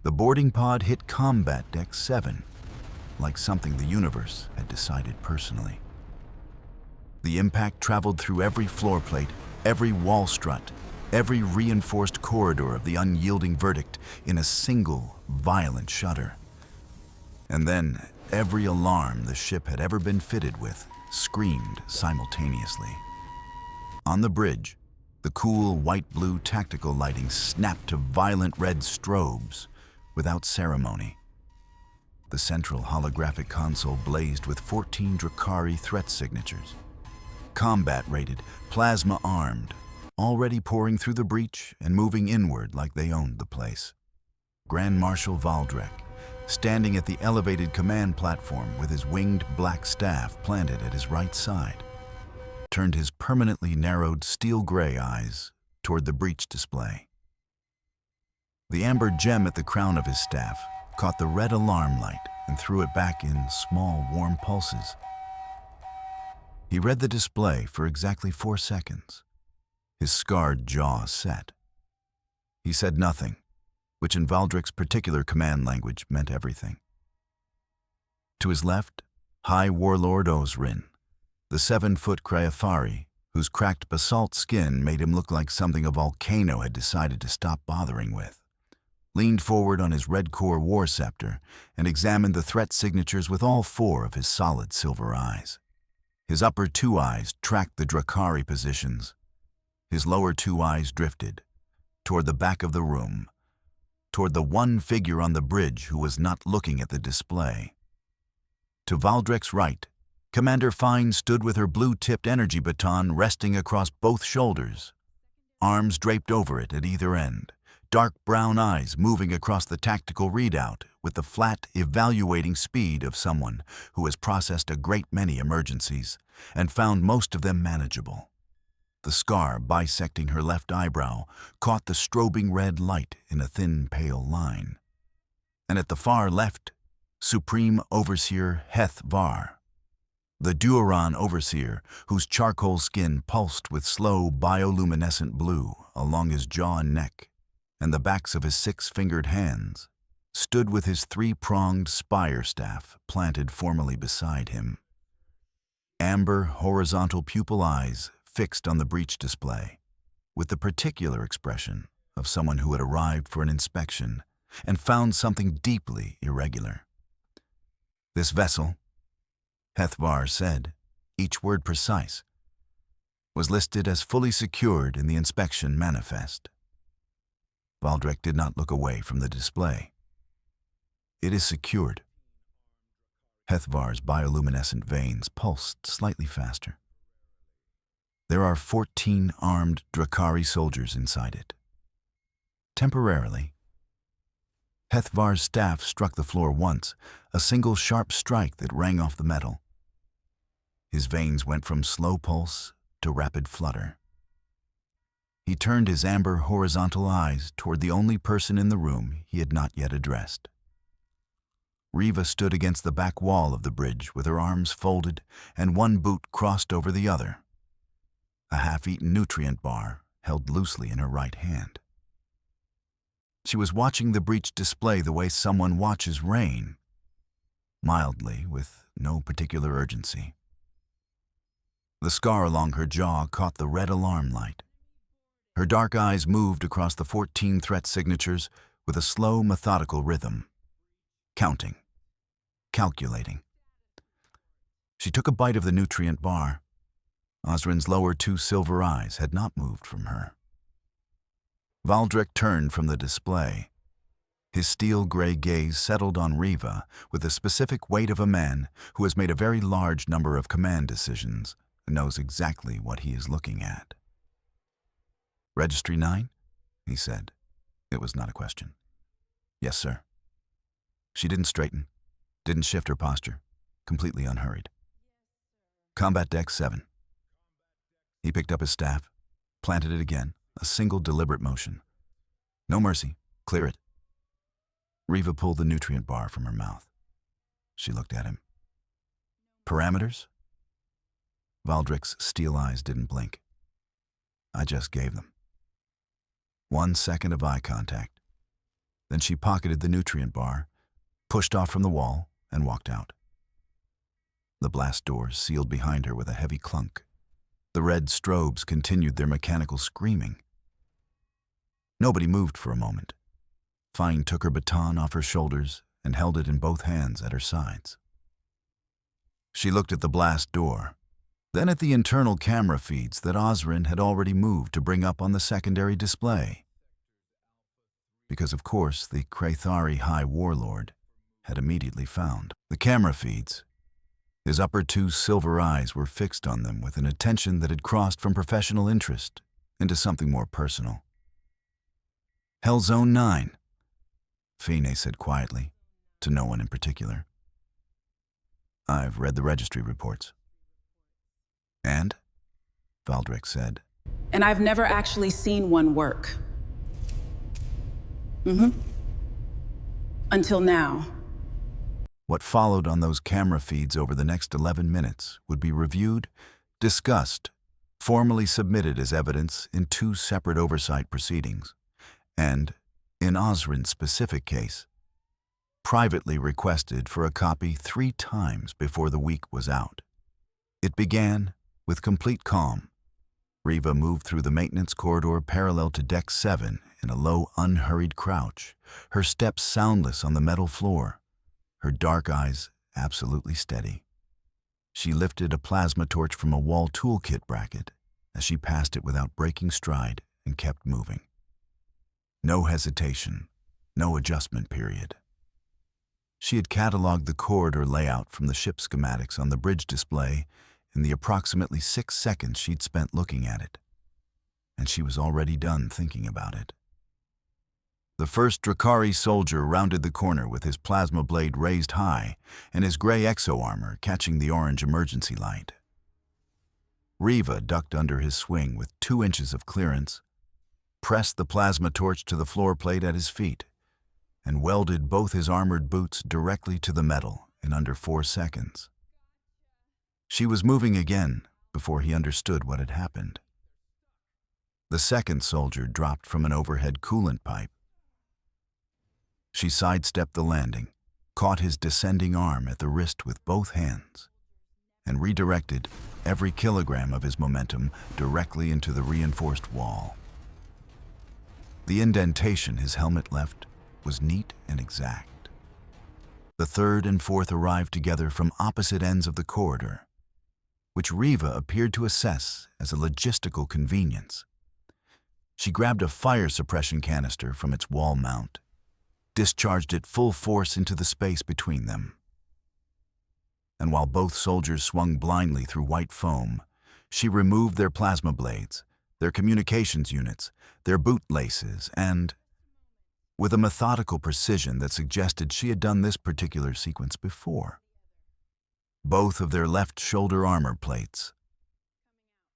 The boarding pod hit combat deck 7, like something the universe had decided personally. The impact traveled through every floor plate, every wall strut, every reinforced corridor of the unyielding verdict in a single, violent shudder. And then, every alarm the ship had ever been fitted with screamed simultaneously. On the bridge, the cool white-blue tactical lighting snapped to violent red strobes without ceremony. The central holographic console blazed with 14 Drakari threat signatures. Combat-rated, plasma-armed, already pouring through the breach and moving inward like they owned the place. Grand Marshal Valdrek, standing at the elevated command platform with his winged black staff planted at his right side, turned his permanently narrowed steel-gray eyes toward the breach display. The amber gem at the crown of his staff caught the red alarm light and threw it back in small, warm pulses. He read the display for exactly 4 seconds. His scarred jaw set. He said nothing, which in Valdrek's particular command language meant everything. To his left, High Warlord Osrin, the 7-foot Cryafari, whose cracked basalt skin made him look like something a volcano had decided to stop bothering with, leaned forward on his red core war scepter and examined the threat signatures with all 4 of his solid silver eyes. His upper 2 eyes tracked the Drakari positions. His lower 2 eyes drifted toward the back of the room, toward the one figure on the bridge who was not looking at the display. To Valdrek's right, Commander Fine stood with her blue-tipped energy baton resting across both shoulders, arms draped over it at either end, dark brown eyes moving across the tactical readout with the flat, evaluating speed of someone who has processed a great many emergencies and found most of them manageable. The scar bisecting her left eyebrow caught the strobing red light in a thin, pale line. And at the far left, Supreme Overseer Heth Var, the Dueron Overseer whose charcoal skin pulsed with slow, bioluminescent blue along his jaw and neck, and the backs of his 6-fingered hands, stood with his 3-pronged spire staff planted formally beside him. Amber, horizontal pupil eyes fixed on the breach display, with the particular expression of someone who had arrived for an inspection and found something deeply irregular. This vessel, Hethvar said, each word precise, was listed as fully secured in the inspection manifest. Valdrek did not look away from the display. It is secured. Hethvar's bioluminescent veins pulsed slightly faster. There are 14 armed Drakari soldiers inside it. Temporarily, Hethvar's staff struck the floor once, a single sharp strike that rang off the metal. His veins went from slow pulse to rapid flutter. He turned his amber horizontal eyes toward the only person in the room he had not yet addressed. Reva stood against the back wall of the bridge with her arms folded and one boot crossed over the other, a half-eaten nutrient bar held loosely in her right hand. She was watching the breach display the way someone watches rain, mildly, with no particular urgency. The scar along her jaw caught the red alarm light. Her dark eyes moved across the 14 threat signatures with a slow, methodical rhythm, counting, calculating. She took a bite of the nutrient bar. Osrin's lower 2 silver eyes had not moved from her. Valdrek turned from the display. His steel-gray gaze settled on Reva with the specific weight of a man who has made a very large number of command decisions and knows exactly what he is looking at. "Registry 9?" he said. It was not a question. "Yes, sir." She didn't straighten, didn't shift her posture, completely unhurried. "Combat deck 7. He picked up his staff, planted it again, a single deliberate motion. "No mercy. Clear it." Reva pulled the nutrient bar from her mouth. She looked at him. "Parameters?" Valdrek's steel eyes didn't blink. "I just gave them." 1 second of eye contact. Then she pocketed the nutrient bar, pushed off from the wall, and walked out. The blast doors sealed behind her with a heavy clunk. The red strobes continued their mechanical screaming. Nobody moved for a moment. Fine took her baton off her shoulders and held it in both hands at her sides. She looked at the blast door, then at the internal camera feeds that Osrin had already moved to bring up on the secondary display. Because, of course, the Krathari High Warlord had immediately found the camera feeds. His upper two silver eyes were fixed on them with an attention that had crossed from professional interest into something more personal. "Hell Zone 9, Fine said quietly, to no one in particular. "I've read the registry reports." "And?" Valdrick said. "And I've never actually seen one work. Until now." What followed on those camera feeds over the next 11 minutes would be reviewed, discussed, formally submitted as evidence in 2 separate oversight proceedings, and, in Osrin's specific case, privately requested for a copy 3 times before the week was out. It began with complete calm. Reva moved through the maintenance corridor parallel to Deck 7 in a low, unhurried crouch, her steps soundless on the metal floor, her dark eyes absolutely steady. She lifted a plasma torch from a wall toolkit bracket as she passed it without breaking stride and kept moving. No hesitation, no adjustment period. She had cataloged the corridor layout from the ship schematics on the bridge display in the approximately 6 seconds she'd spent looking at it, and she was already done thinking about it. The first Drakari soldier rounded the corner with his plasma blade raised high and his gray exo-armor catching the orange emergency light. Reva ducked under his swing with 2 inches of clearance, pressed the plasma torch to the floor plate at his feet, and welded both his armored boots directly to the metal in under 4 seconds. She was moving again before he understood what had happened. The second soldier dropped from an overhead coolant pipe. She sidestepped the landing, caught his descending arm at the wrist with both hands, and redirected every kilogram of his momentum directly into the reinforced wall. The indentation his helmet left was neat and exact. The third and fourth arrived together from opposite ends of the corridor, which Reva appeared to assess as a logistical convenience. She grabbed a fire suppression canister from its wall mount, discharged it full force into the space between them. And while both soldiers swung blindly through white foam, she removed their plasma blades, their communications units, their boot laces, and, with a methodical precision that suggested she had done this particular sequence before, both of their left shoulder armor plates.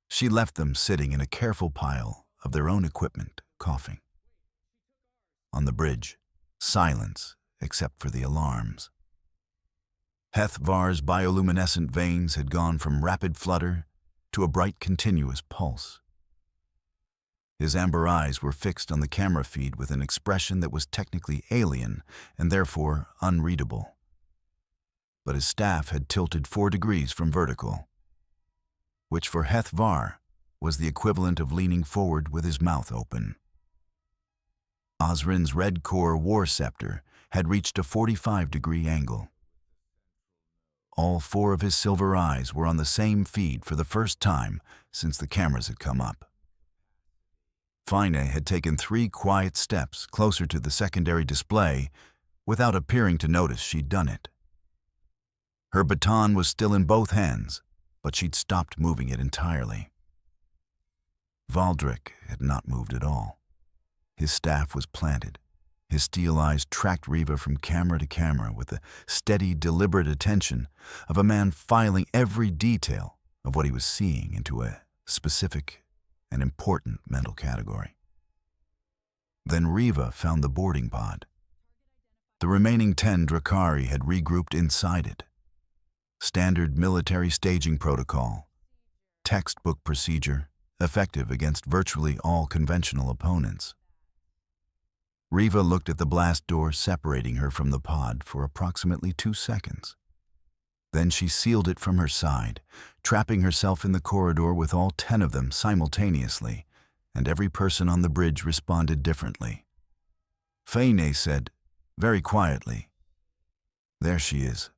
She left them sitting in a careful pile of their own equipment, coughing. On the bridge, silence except for the alarms. Heth-Var's bioluminescent veins had gone from rapid flutter to a bright continuous pulse. His amber eyes were fixed on the camera feed with an expression that was technically alien and therefore unreadable. But his staff had tilted 4 degrees from vertical, which for Heth-Var was the equivalent of leaning forward with his mouth open. Osrin's red core war scepter had reached a 45-degree angle. All 4 of his silver eyes were on the same feed for the first time since the cameras had come up. Fine had taken 3 quiet steps closer to the secondary display without appearing to notice she'd done it. Her baton was still in both hands, but she'd stopped moving it entirely. Valdrick had not moved at all. His staff was planted. His steel eyes tracked Reva from camera to camera with the steady, deliberate attention of a man filing every detail of what he was seeing into a specific and important mental category. Then Reva found the boarding pod. The remaining 10 Drakari had regrouped inside it. Standard military staging protocol, textbook procedure, effective against virtually all conventional opponents. Reva looked at the blast door separating her from the pod for approximately 2 seconds. Then she sealed it from her side, trapping herself in the corridor with all 10 of them simultaneously, and every person on the bridge responded differently. Faye said, very quietly, "There she is."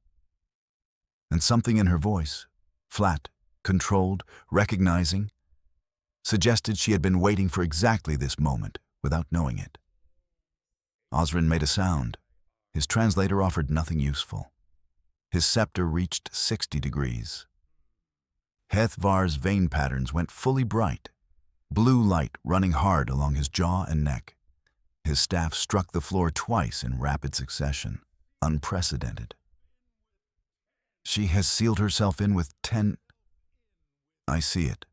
And something in her voice, flat, controlled, recognizing, suggested she had been waiting for exactly this moment without knowing it. Osrin made a sound. His translator offered nothing useful. His scepter reached 60 degrees. Hethvar's vein patterns went fully bright, blue light running hard along his jaw and neck. His staff struck the floor twice in rapid succession, unprecedented. "She has sealed herself in with 10... "I see it,"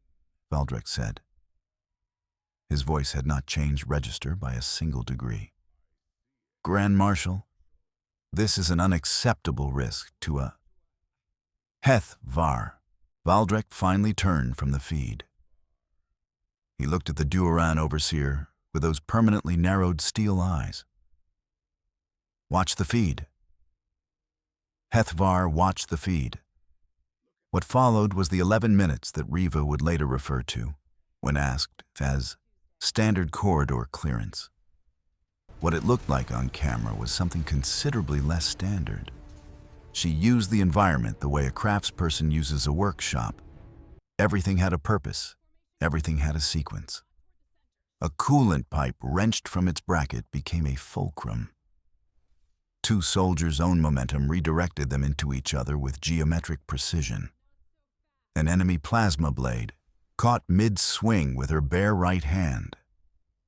Valdrek said. His voice had not changed register by a single degree. "Grand Marshal, this is an unacceptable risk to a..." Hethvar. Valdrek finally turned from the feed. He looked at the Duran overseer with those permanently narrowed steel eyes. "Watch the feed." Hethvar watched the feed. What followed was the 11 minutes that Reva would later refer to, when asked, as standard corridor clearance. What it looked like on camera was something considerably less standard. She used the environment the way a craftsperson uses a workshop. Everything had a purpose. Everything had a sequence. A coolant pipe wrenched from its bracket became a fulcrum. 2 soldiers' own momentum redirected them into each other with geometric precision. An enemy plasma blade, caught mid-swing with her bare right hand,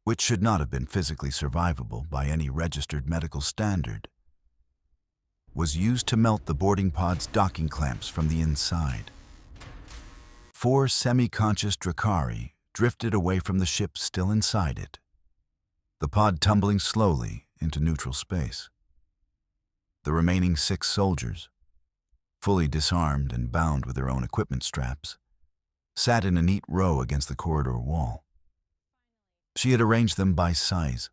which should not have been physically survivable by any registered medical standard, was used to melt the boarding pod's docking clamps from the inside. 4 semi-conscious Drakari drifted away from the ship still inside it, the pod tumbling slowly into neutral space. The remaining 6 soldiers, fully disarmed and bound with their own equipment straps, sat in a neat row against the corridor wall. She had arranged them by size,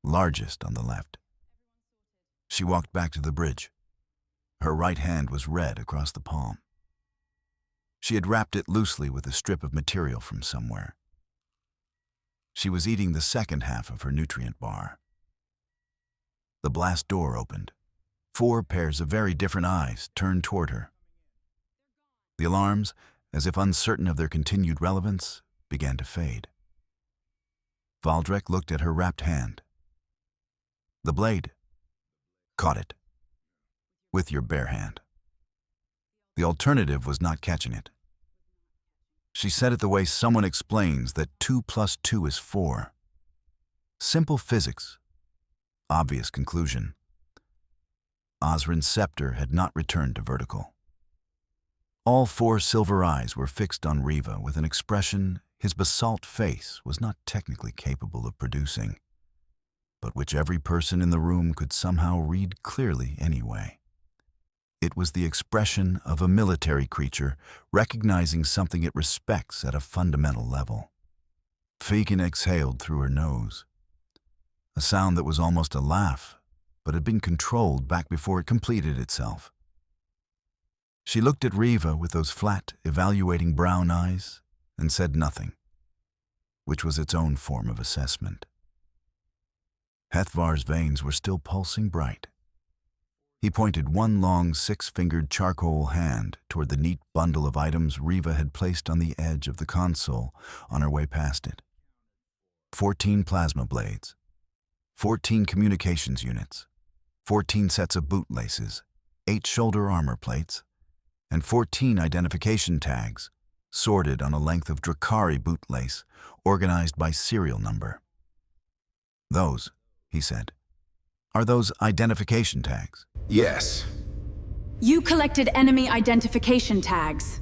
largest on the left. She walked back to the bridge. Her right hand was red across the palm. She had wrapped it loosely with a strip of material from somewhere. She was eating the second half of her nutrient bar. The blast door opened. 4 pairs of very different eyes turned toward her. The alarms, as if uncertain of their continued relevance, began to fade. Valdrek looked at her wrapped hand. "The blade." "Caught it. With your bare hand." The alternative was not catching it. She said it the way someone explains that 2 + 2 is 4. Simple physics. Obvious conclusion. Osrin's scepter had not returned to vertical. All 4 silver eyes were fixed on Reva with an expression his basalt face was not technically capable of producing, but which every person in the room could somehow read clearly anyway. It was the expression of a military creature recognizing something it respects at a fundamental level. Fegan exhaled through her nose, a sound that was almost a laugh, but had been controlled back before it completed itself. She looked at Reva with those flat, evaluating brown eyes and said nothing, which was its own form of assessment. Hethvar's veins were still pulsing bright. He pointed one long 6-fingered charcoal hand toward the neat bundle of items Reva had placed on the edge of the console on her way past it. 14 plasma blades, 14 communications units, 14 sets of bootlaces, 8 shoulder armor plates, and 14 identification tags, sorted on a length of Drakari bootlace, organized by serial number. "Those," he said, "are those identification tags?" "Yes. You collected enemy identification tags.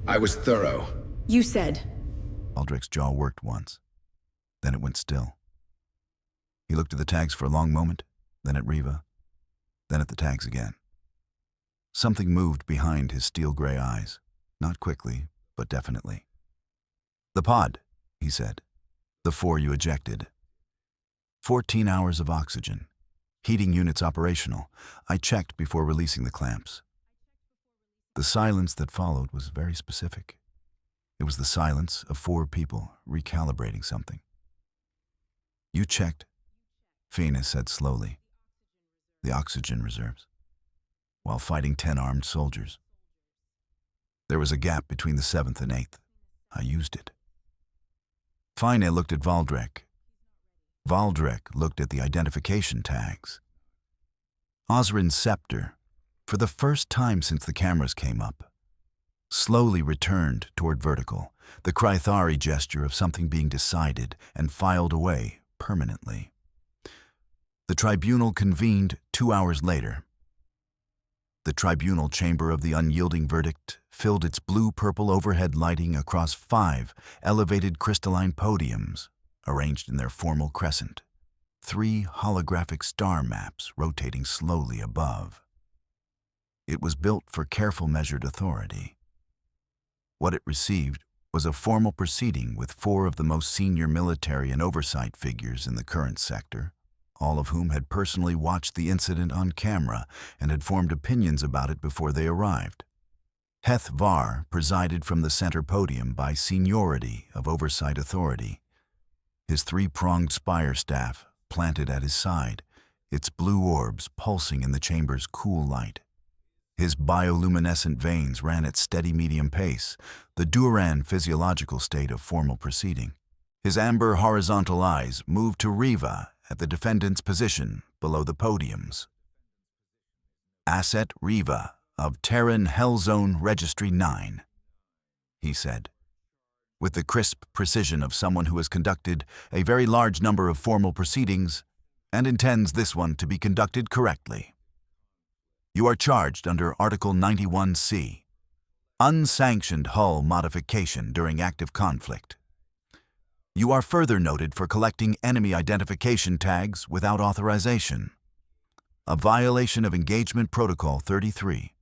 I was thorough." You said. Aldrich's jaw worked once. Then it went still. He looked at the tags for a long moment, then at Reva, then at the tags again. Something moved behind his steel-gray eyes, not quickly, but definitely. "The pod," he said. "The 4 you ejected." 14 hours of oxygen. Heating units operational. I checked before releasing the clamps. The silence that followed was very specific. It was the silence of 4 people recalibrating something. You checked, Phoenix said slowly. The oxygen reserves, while fighting 10 armed soldiers. There was a gap between the 7th and 8th. I used it. Fine looked at Valdrek. Valdrek looked at the identification tags. Osrin's scepter, for the first time since the cameras came up, slowly returned toward vertical, the Krythari gesture of something being decided and filed away permanently. The tribunal convened 2 hours later. The tribunal chamber of the unyielding verdict filled its blue-purple overhead lighting across 5 elevated crystalline podiums, arranged in their formal crescent, 3 holographic star maps rotating slowly above. It was built for careful measured authority. What it received was a formal proceeding with 4 of the most senior military and oversight figures in the current sector, all of whom had personally watched the incident on camera and had formed opinions about it before they arrived. Heth Var presided from the center podium by seniority of oversight authority, his 3-pronged spire staff planted at his side, its blue orbs pulsing in the chamber's cool light. His bioluminescent veins ran at steady medium pace, the Duran physiological state of formal proceeding. His amber horizontal eyes moved to Reva at the defendant's position below the podiums. Asset Reva of Terran Hell Zone Registry 9, he said, with the crisp precision of someone who has conducted a very large number of formal proceedings and intends this one to be conducted correctly. You are charged under Article 91C, unsanctioned hull modification during active conflict. You are further noted for collecting enemy identification tags without authorization, a violation of Engagement Protocol 33.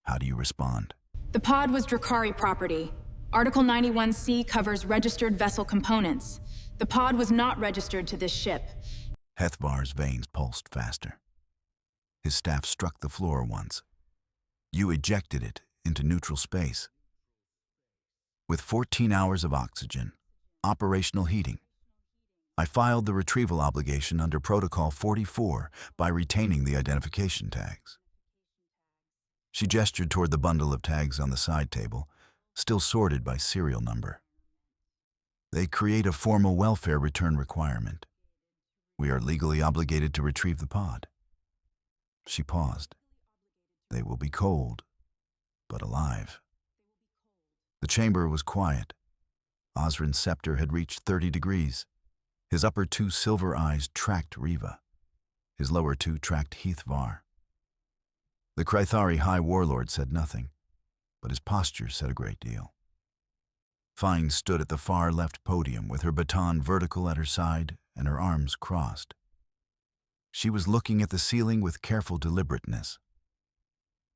How do you respond? The pod was Drakari property. Article 91C covers registered vessel components. The pod was not registered to this ship. Hethvar's veins pulsed faster. His staff struck the floor once. You ejected it into neutral space. With 14 hours of oxygen, operational heating, I filed the retrieval obligation under Protocol 44 by retaining the identification tags. She gestured toward the bundle of tags on the side table, still sorted by serial number. They create a formal welfare return requirement. We are legally obligated to retrieve the pod. She paused. They will be cold, but alive. The chamber was quiet. Osrin's scepter had reached 30 degrees. His upper 2 silver eyes tracked Reva. His lower 2 tracked Heth Var. The Krythari High Warlord said nothing, but his posture said a great deal. Fine stood at the far left podium with her baton vertical at her side and her arms crossed. She was looking at the ceiling with careful deliberateness.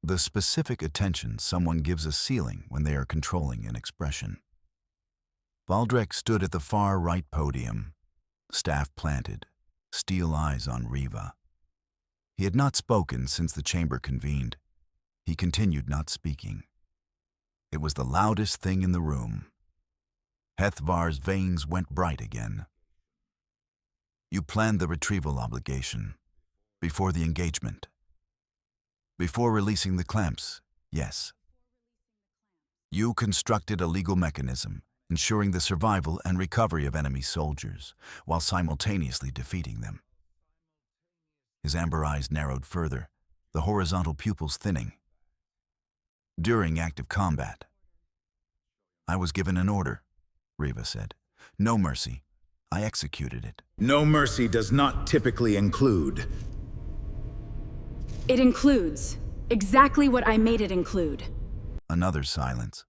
The specific attention someone gives a ceiling when they are controlling an expression. Valdrek stood at the far right podium, staff planted, steel eyes on Reva. He had not spoken since the chamber convened. He continued not speaking. It was the loudest thing in the room. Heth Var's veins went bright again. You planned the retrieval obligation before the engagement. Before releasing the clamps, yes. You constructed a legal mechanism ensuring the survival and recovery of enemy soldiers while simultaneously defeating them. His amber eyes narrowed further, the horizontal pupils thinning. During active combat, I was given an order, Reva said. No mercy. I executed it. No mercy does not typically include. It includes exactly what I made it include. Another silence.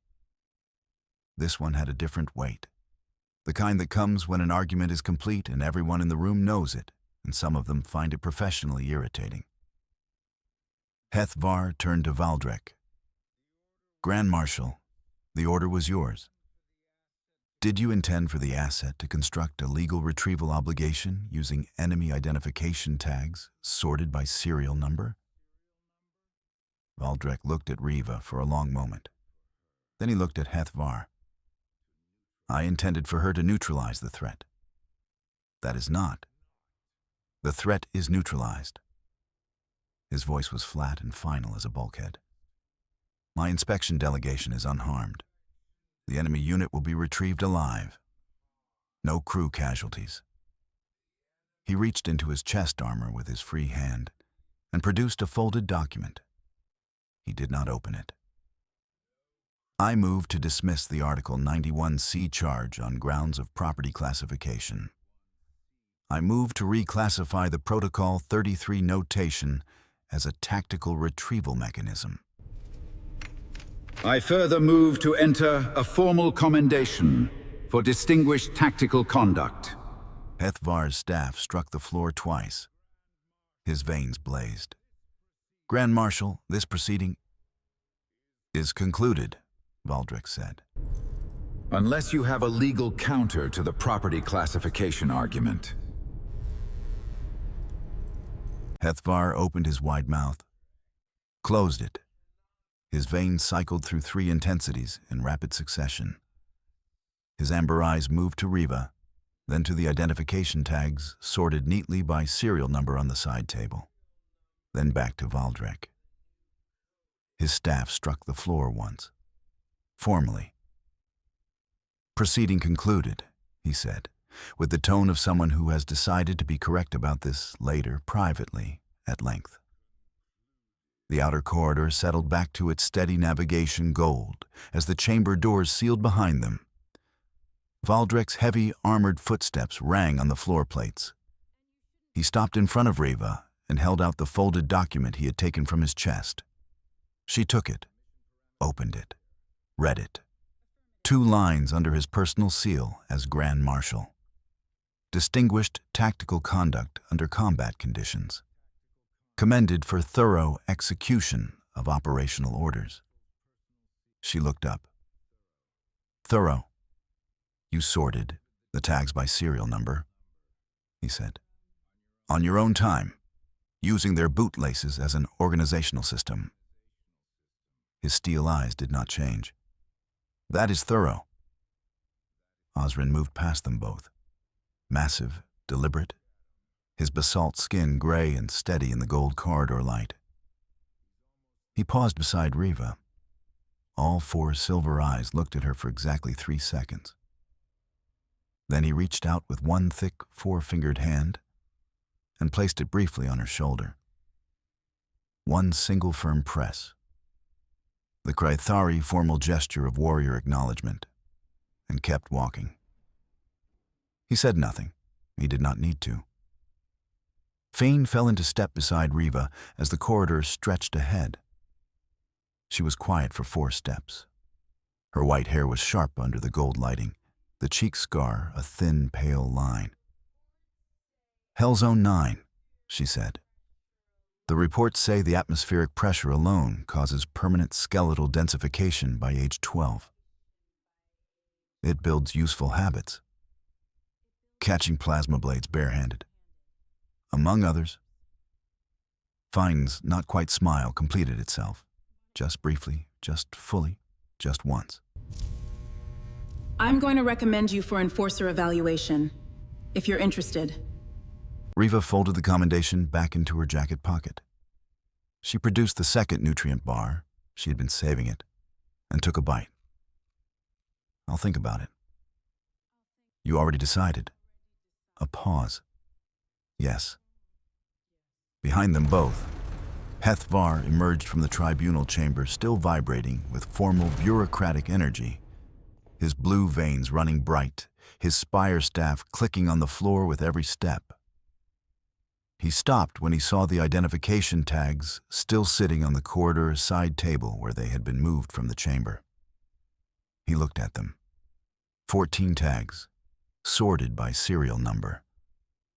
This one had a different weight. The kind that comes when an argument is complete and everyone in the room knows it, and some of them find it professionally irritating. Heth Var turned to Valdrek. Grand Marshal, the order was yours. Did you intend for the asset to construct a legal retrieval obligation using enemy identification tags sorted by serial number? Valdrek looked at Reva for a long moment. Then he looked at Hethvar. I intended for her to neutralize the threat. That is not. The threat is neutralized. His voice was flat and final as a bulkhead. My inspection delegation is unharmed. The enemy unit will be retrieved alive. No crew casualties. He reached into his chest armor with his free hand and produced a folded document. He did not open it. I move to dismiss the Article 91C charge on grounds of property classification. I move to reclassify the Protocol 33 notation as a tactical retrieval mechanism. I further move to enter a formal commendation for distinguished tactical conduct. Hethvar's staff struck the floor twice. His veins blazed. Grand Marshal, this proceeding is concluded, Valdrek said. Unless you have a legal counter to the property classification argument. Hethvar opened his wide mouth, closed it. His veins cycled through 3 intensities in rapid succession. His amber eyes moved to Reva, then to the identification tags sorted neatly by serial number on the side table, then back to Valdrek. His staff struck the floor once, formally. Proceeding concluded, he said, with the tone of someone who has decided to be correct about this later, privately, at length. The outer corridor settled back to its steady navigation gold as the chamber doors sealed behind them. Valdrek's heavy, armored footsteps rang on the floor plates. He stopped in front of Reva and held out the folded document he had taken from his chest. She took it, opened it, read it. 2 lines under his personal seal as Grand Marshal. Distinguished tactical conduct under combat conditions. Commended for thorough execution of operational orders. She looked up. Thorough. You sorted the tags by serial number, he said. On your own time, using their bootlaces as an organizational system. His steel eyes did not change. That is thorough. Osrin moved past them both. Massive, deliberate, his basalt skin gray and steady in the gold corridor light. He paused beside Reva. All 4 silver eyes looked at her for exactly 3 seconds. Then he reached out with one thick 4-fingered hand and placed it briefly on her shoulder. One single firm press. The Krythari formal gesture of warrior acknowledgement, and kept walking. He said nothing. He did not need to. Fane fell into step beside Reva as the corridor stretched ahead. She was quiet for 4 steps. Her white hair was sharp under the gold lighting, the cheek scar a thin, pale line. Hellzone 9, she said. The reports say the atmospheric pressure alone causes permanent skeletal densification by age 12. It builds useful habits. Catching plasma blades barehanded. Among others. Fine's not quite smile completed itself. Just briefly, just fully, just once. I'm going to recommend you for Enforcer evaluation, if you're interested. Reva folded the commendation back into her jacket pocket. She produced the second nutrient bar, she had been saving it, and took a bite. I'll think about it. You already decided. A pause. Yes. Behind them both, Hethvar emerged from the tribunal chamber still vibrating with formal bureaucratic energy, his blue veins running bright, his spire staff clicking on the floor with every step. He stopped when he saw the identification tags still sitting on the corridor side table where they had been moved from the chamber. He looked at them. 14 tags, sorted by serial number,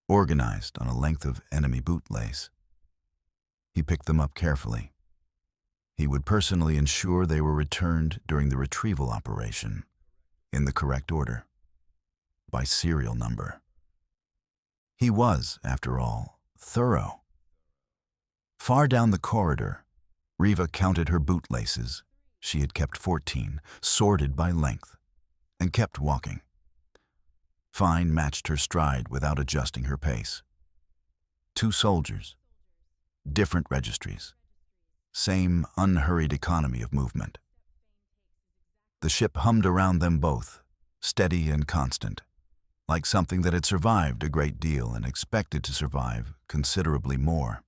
organized on a length of enemy bootlace. He picked them up carefully. He would personally ensure they were returned during the retrieval operation, in the correct order. by serial number. He was, after all, thorough. Far down the corridor, Reva counted her bootlaces. She had kept 14, sorted by length, and kept walking. Fine matched her stride without adjusting her pace. 2 soldiers, different registries, same unhurried economy of movement. The ship hummed around them both, steady and constant, like something that had survived a great deal and expected to survive considerably more.